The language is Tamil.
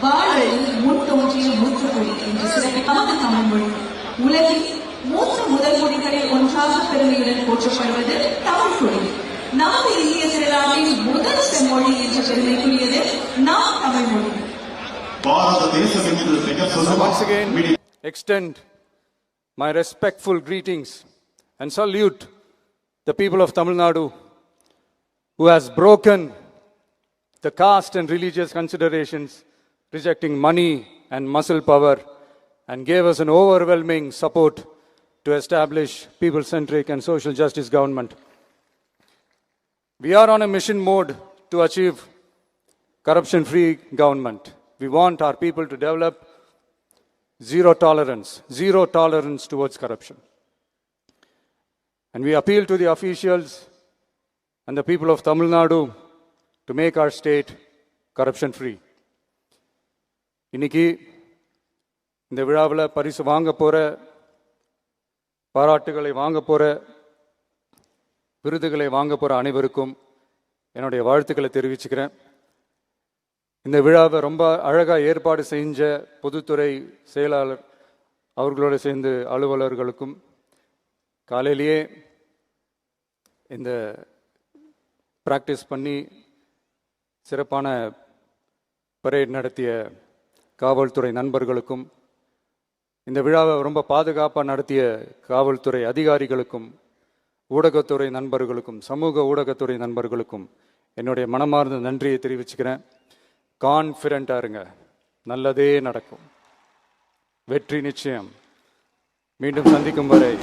வாழ்வில் முன் தோன்றிய மூத்தமொழி என்று சிறப்பிக்காத தமிழ் மொழி உலகில் மூன்று முதல் மொழிகளில் ஒன்றாக பெருமையுடன் போற்றப்படுவது தமிழ் மொழி. நமது இந்திய திருநாட்டின் முதல் செம்மொழி என்ற பெருமைக்குரியது நாம் தமிழ் மொழி. Once again, extend my respectful greetings and salute the people of Tamil Nadu who has broken the caste and religious considerations, rejecting money and muscle power, and gave us an overwhelming support to establish people-centric and social justice government. We are on a mission mode to achieve corruption-free government. We want our people to develop zero tolerance towards corruption. And we appeal to the officials and the people of Tamil Nadu to make our state corruption-free. இன்னைக்கு இந்த விழாவில் பரிசு வாங்க போகிற, பாராட்டுகளை வாங்க போகிற, விருதுகளை வாங்க போகிற அனைவருக்கும் என்னுடைய வாழ்த்துக்களை தெரிவிச்சுக்கிறேன். இந்த விழாவை ரொம்ப அழகாக ஏற்பாடு செஞ்ச பொதுத்துறை செயலாளர் அவர்களோடு சேர்ந்து அலுவலர்களுக்கும், காலையிலேயே இந்த ப்ராக்டிஸ் பண்ணி சிறப்பான பரேட் நடத்திய காவல்துறை நண்பர்களுக்கும், இந்த விழாவை ரொம்ப பாதுகாப்பாக நடத்திய காவல்துறை அதிகாரிகளுக்கும், ஊடகத்துறை நண்பர்களுக்கும், சமூக ஊடகத்துறை நண்பர்களுக்கும் என்னுடைய மனமார்ந்த நன்றியை தெரிவிச்சுக்கிறேன். கான்ஃபிடென்ட்டாக இருங்க, நல்லதே நடக்கும், வெற்றி நிச்சயம். மீண்டும் சந்திக்கும் வரை